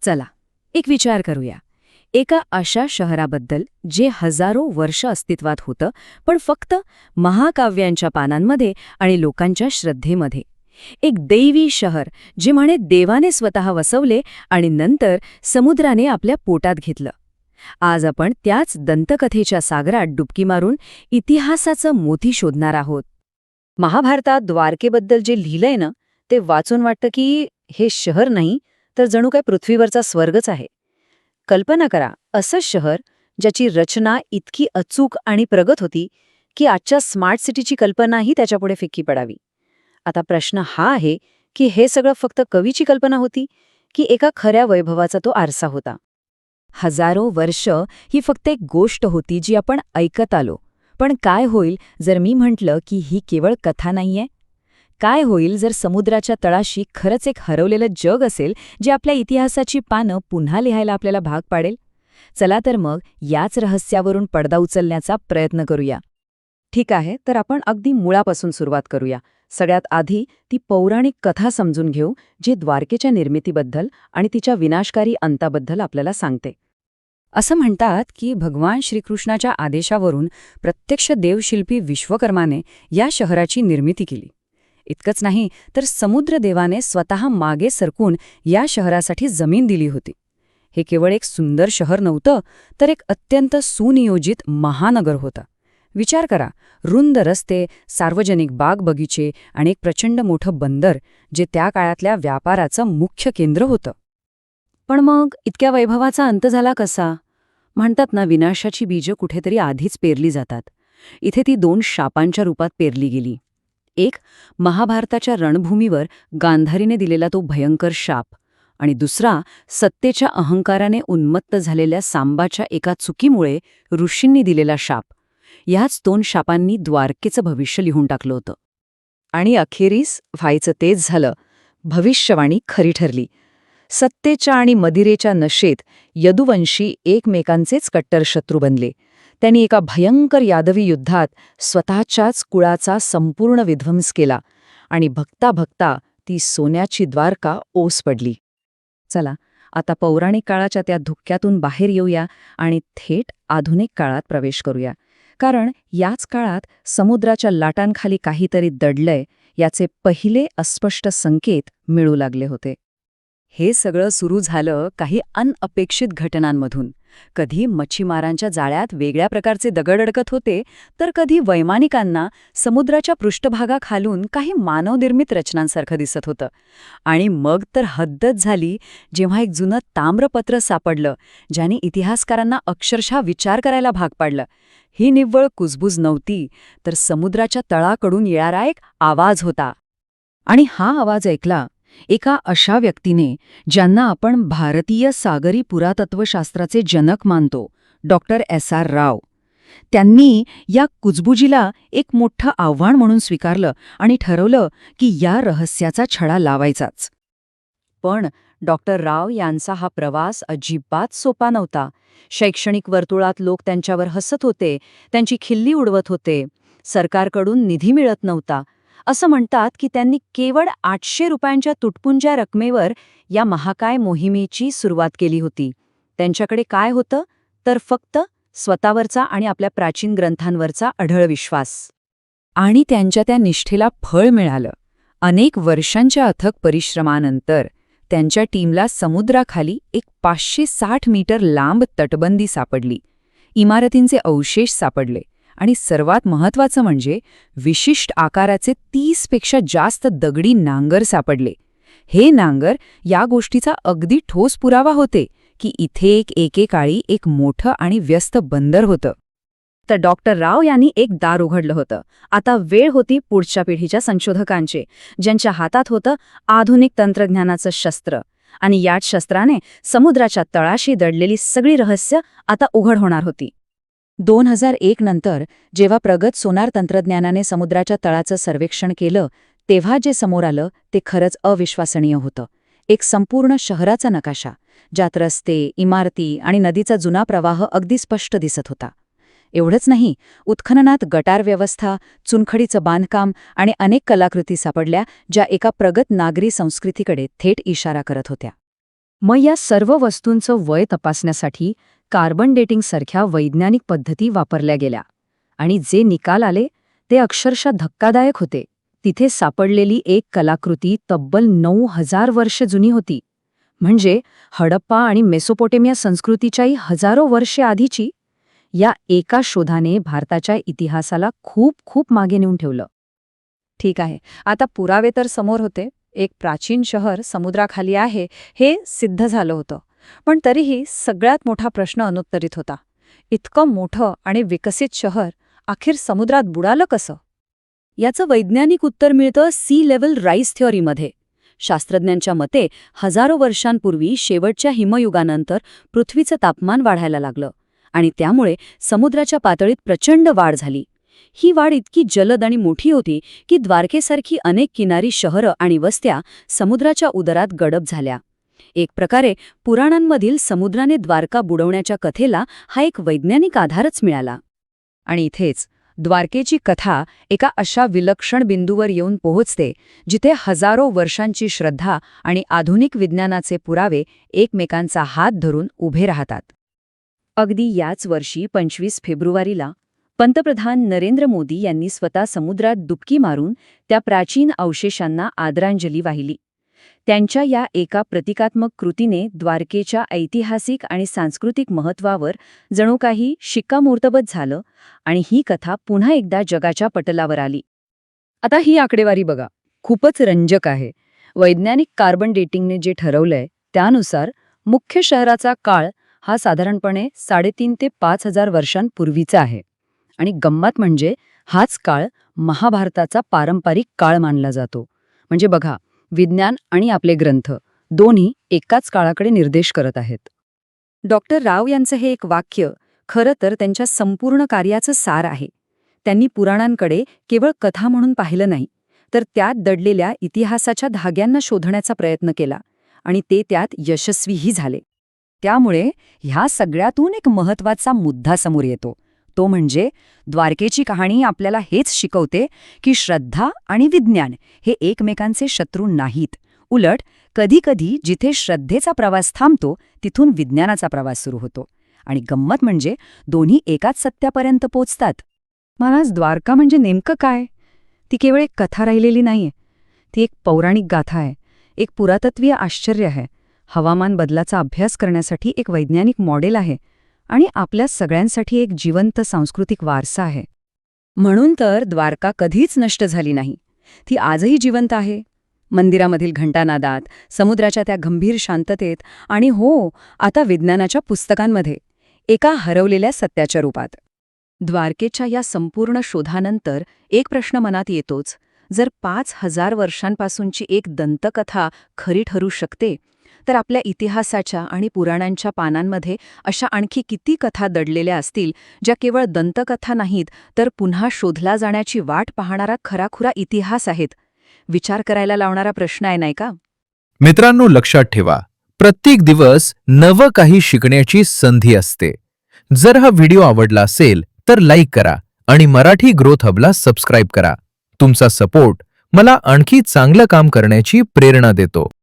चला एक विचार करूया. एका अशा शहराबद्दल जे हजारो वर्ष अस्तित्वात होतं, पण फक्त महाकाव्यांच्या पानांमध्ये आणि लोकांच्या श्रद्धेमध्ये. एक दैवी शहर जे म्हणे देवाने स्वतः वसवले आणि नंतर समुद्राने आपल्या पोटात घेतलं. आज आपण त्याच दंतकथेच्या सागरात डुबकी मारून इतिहासाचं मोती शोधणार आहोत. महाभारतात द्वारकेबद्दल जे लिहिलंय ना, ते वाचून वाटतं की हे शहर नाही तर जणू काय पृथ्वीवरचा स्वर्गच आहे. कल्पना करा, असं शहर ज्याची रचना इतकी अचूक आणि प्रगत होती की आजच्या स्मार्ट सिटीची कल्पनाही त्याच्यापुढे फिक्की पडावी. आता प्रश्न हा आहे की हे सगळं फक्त कवीची कल्पना होती की एका खऱ्या वैभवाचा तो आरसा होता. हजारो वर्ष ही फक्त एक गोष्ट होती जी आपण ऐकत आलो. पण काय होईल जर मी म्हटलं की ही केवळ कथा नाहीये? काय होईल जर समुद्राच्या तळाशी खरंच एक हरवलेलं जग असेल जे आपल्या इतिहासाची पानं पुन्हा लिहायला आपल्याला भाग पाडेल? चला तर मग याच रहस्यावरून पडदा उचलण्याचा प्रयत्न करूया. ठीक आहे, तर आपण अगदी मुळापासून सुरुवात करूया. सगळ्यात आधी ती पौराणिक कथा समजून घेऊ जी द्वारकेच्या निर्मितीबद्दल आणि तिच्या विनाशकारी अंताबद्दल आपल्याला सांगते. असं म्हणतात की भगवान श्रीकृष्णाच्या आदेशावरून प्रत्यक्ष देवशिल्पी विश्वकर्माने या शहराची निर्मिती केली. इतकंच नाही तर समुद्रदेवाने स्वतः मागे सरकून या शहरासाठी जमीन दिली होती. हे केवळ एक सुंदर शहर नव्हतं, तर एक अत्यंत सुनियोजित महानगर होता. विचार करा, रुंद रस्ते, सार्वजनिक बाग बगीचे आणि एक प्रचंड मोठं बंदर जे त्या काळातल्या व्यापाराचं मुख्य केंद्र होतं. पण मग इतक्या वैभवाचा अंत झाला कसा? म्हणतात ना, विनाशाची बीजं कुठेतरी आधीच पेरली जातात. इथे ती 2 शापांच्या रूपात पेरली गेली. एक, महाभारताच्या रणभूमीवर गांधारीने दिलेला तो भयंकर शाप, आणि दुसरा, सत्तेच्या अहंकाराने उन्मत्त झालेल्या सांबाच्या एका चुकीमुळे ऋषींनी दिलेला शाप. ह्याच 2 शापांनी द्वारकेचं भविष्य लिहून टाकलं होतं. आणि अखेरीस व्हायचं तेच झालं. भविष्यवाणी खरी ठरली. सत्तेच्या आणि मदिरेच्या नशेत यदुवंशी एकमेकांचेच कट्टर शत्रू बनले. त्यांनी एका भयंकर यादवी युद्धात स्वतःच्याच कुळाचा संपूर्ण विध्वंस केला आणि भक्ता भक्ता ती सोन्याची द्वारका ओस पडली. चला आता पौराणिक काळाच्या त्या धुक्यातून बाहेर येऊया आणि थेट आधुनिक काळात प्रवेश करूया. कारण याच काळात समुद्राच्या लाटांखाली काहीतरी दडलंय याचे पहिले अस्पष्ट संकेत मिळू लागले होते. हे सगळं सुरू झालं काही अनअपेक्षित घटनांमधून. कधी मच्छीमारांच्या जाळ्यात वेगळ्या प्रकारचे दगड अडकत होते, तर कधी वैमानिकांना समुद्राच्या पृष्ठभागाखालून काही मानवनिर्मित रचनांसारखं दिसत होतं. आणि मग तर हद्दच झाली जेव्हा एक जुनं ताम्रपत्र सापडलं, ज्याने इतिहासकारांना अक्षरशः विचार करायला भाग पाडलं. ही निव्वळ कुजबूज नव्हती, तर समुद्राच्या तळाकडून येणारा एक आवाज होता. आणि हा आवाज ऐकला एका अशा व्यक्तीने ज्यांना आपण भारतीय सागरी पुरातत्वशास्त्राचे जनक मानतो, डॉक्टर S.R. राव. त्यांनी या कुजबुजीला एक मोठं आव्हान म्हणून स्वीकारलं आणि ठरवलं की या रहस्याचा छडा लावायचाच. पण डॉक्टर राव यांचा हा प्रवास अजिबात सोपा नव्हता. शैक्षणिक वर्तुळात लोक त्यांच्यावर हसत होते, त्यांची खिल्ली उडवत होते. सरकारकडून निधी मिळत नव्हता. असं म्हणतात की त्यांनी केवळ 800 रुपयांच्या तुटपुंज्या रकमेवर या महाकाय मोहिमेची सुरुवात केली होती. त्यांच्याकडे काय होतं तर फक्त स्वतःवरचा आणि आपल्या प्राचीन ग्रंथांवरचा अढळ विश्वास. आणि त्यांच्या त्या निष्ठेला फळ मिळालं. अनेक वर्षांच्या अथक परिश्रमानंतर त्यांच्या टीमला समुद्राखाली एक 560 मीटर लांब तटबंदी सापडली. इमारतींचे अवशेष सापडले आणि सर्वात महत्त्वाचं म्हणजे विशिष्ट आकाराचे 30 पेक्षा जास्त दगडी नांगर सापडले. हे नांगर या गोष्टीचा अगदी ठोस पुरावा होते की इथे एकेकाळी एक मोठं आणि व्यस्त बंदर होतं. तर डॉक्टर राव यांनी एक दार उघडलं होतं. आता वेळ होती पुढच्या पिढीच्या संशोधकांची, ज्यांच्या हातात होतं आधुनिक तंत्रज्ञानाचं शस्त्र. आणि याच शस्त्राने समुद्राच्या तळाशी दडलेली सगळी रहस्य आता उघड होणार होती. 2001 नंतर जेव्हा प्रगत सोनार तंत्रज्ञानाने समुद्राच्या तळाचं सर्वेक्षण केलं, तेव्हा जे समोर आलं ते खरंच अविश्वसनीय होतं. एक संपूर्ण शहराचा नकाशा, ज्यात रस्ते, इमारती आणि नदीचा जुना प्रवाह अगदी स्पष्ट दिसत होता. एवढंच नाही, उत्खननात गटार व्यवस्था, चुनखडीचं बांधकाम आणि अनेक कलाकृती सापडल्या, ज्या एका प्रगत नागरी संस्कृतीकडे थेट इशारा करत होत्या. मग या सर्व वस्तूंचं वय तपासण्यासाठी कार्बन डेटिंगसारख्या वैज्ञानिक पद्धती वापरल्या गेल्या आणि जे निकाल आले ते अक्षरशः धक्कादायक होते. तिथे सापडलेली एक कलाकृती तब्बल 9,000 वर्ष जुनी होती. म्हणजे हडप्पा आणि मेसोपोटेमिया संस्कृतीच्याही हजारो वर्षे आधीची. या एका शोधाने भारताच्या इतिहासाला खूप खूप मागे नेऊन ठेवलं. ठीक आहे, आता पुरावे तर समोर होते. एक प्राचीन शहर समुद्राखाली आहे हे सिद्ध झालं होतं. पण तरीही सगळ्यात मोठा प्रश्न अनुत्तरित होता. इतकं मोठं आणि विकसित शहर अखेर समुद्रात बुडालं कसं? याचं वैज्ञानिक उत्तर मिळतं सी लेव्हल राईज थिअरीमध्ये. शास्त्रज्ञांच्या मते हजारो वर्षांपूर्वी शेवटच्या हिमयुगानंतर पृथ्वीचं तापमान वाढायला लागलं आणि त्यामुळे समुद्राच्या पातळीत प्रचंड वाढ झाली. ही वाढ इतकी जलद आणि मोठी होती की द्वारकेसारखी अनेक किनारी शहरं आणि वस्त्या समुद्राच्या उदरात गडप झाल्या. एक प्रकारे पुराणांमधील समुद्राने द्वारका बुडवण्याच्या कथेला हा एक वैज्ञानिक आधारच मिळाला. आणि इथेच द्वारकेची कथा एका अशा विलक्षण बिंदूवर येऊन पोहोचते जिथे हजारो वर्षांची श्रद्धा आणि आधुनिक विज्ञानाचे पुरावे एकमेकांचा हात धरून उभे राहतात. अगदी याच वर्षी 25 फेब्रुवारीला पंतप्रधान नरेंद्र मोदी यांनी स्वतः समुद्रात डुबकी मारून त्या प्राचीन अवशेषांना आदरांजली वाहिली. त्यांच्या या एका प्रतिकात्मक कृतीने द्वारकेच्या ऐतिहासिक आणि सांस्कृतिक महत्त्वावर जणू काही शिक्कामोर्तब झालं आणि ही कथा पुन्हा एकदा जगाच्या पटलावर आली. आता ही आकडेवारी बघा, खूपच रंजक आहे. वैज्ञानिक कार्बन डेटिंगने जे ठरवलंय त्यानुसार मुख्य शहराचा काळ हा साधारणपणे 3.5 ते 5,000 वर्षांपूर्वीचा आहे. आणि गंमत म्हणजे हाच काळ महाभारताचा पारंपरिक काळ मानला जातो. म्हणजे बघा, विज्ञान आणि आपले ग्रंथ दोन्ही एकाच काळाकडे निर्देश करत आहेत. डॉक्टर राव यांचं हे एक वाक्य खरं तर त्यांच्या संपूर्ण कार्याचं सार आहे. त्यांनी पुराणांकडे केवळ कथा म्हणून पाहिलं नाही, तर त्यात दडलेल्या इतिहासाच्या धाग्यांना शोधण्याचा प्रयत्न केला आणि ते त्यात यशस्वीही झाले. त्यामुळे ह्या सगळ्यातून एक महत्त्वाचा मुद्दा समोर येतो. तो म्हणजे द्वारकेची कहाणी आपल्याला हेच शिकवते की श्रद्धा आणि विज्ञान हे एकमेकांचे शत्रू नाहीत. उलट कधीकधी जिथे श्रद्धेचा प्रवास थांबतो तिथून विज्ञानाचा प्रवास सुरू होतो. आणि गंमत म्हणजे दोन्ही एकाच सत्यापर्यंत पोचतात. महाराज, द्वारका म्हणजे नेमकं काय? ती केवळ एक कथा राहिलेली नाहीये. ती एक पौराणिक गाथा आहे, एक पुरातत्वीय आश्चर्य आहे, हवामान बदलाचा अभ्यास करण्यासाठी एक वैज्ञानिक मॉडेल आहे आणि आपल्या सगळ्यांसाठी एक जिवंत सांस्कृतिक वारसा आहे. म्हणून तर द्वारका कधीच नष्ट झाली नाही. ती आजही जिवंत आहे. मंदिरामधील घंटानादात, समुद्राच्या त्या गंभीर शांततेत आणि हो, आता विज्ञानाच्या पुस्तकांमध्ये एका हरवलेल्या सत्याच्या रूपात. द्वारकेच्या या संपूर्ण शोधानंतर एक प्रश्न मनात येतोच. जर 5,000 वर्षांपासूनची एक दंतकथा खरी ठरू शकते, तर आपल्या इतिहासाच्या आणि पुराणांच्या पानांमध्ये अशा आणखी किती कथा दडलेल्या असतील ज्या केवळ दंतकथा नाहीत तर पुन्हा शोधला जाण्याची वाट पाहणारा खराखुरा इतिहास आहेत. विचार करायला लावणारा प्रश्न आहे, नाही का? मित्रांनो, लक्षात ठेवा, प्रत्येक दिवस नवं काही शिकण्याची संधी असते. जर हा व्हिडिओ आवडला असेल तर लाईक करा आणि मराठी ग्रोथ हबला सबस्क्राईब करा. तुमचा सपोर्ट मला आणखी चांगलं काम करण्याची प्रेरणा देतो.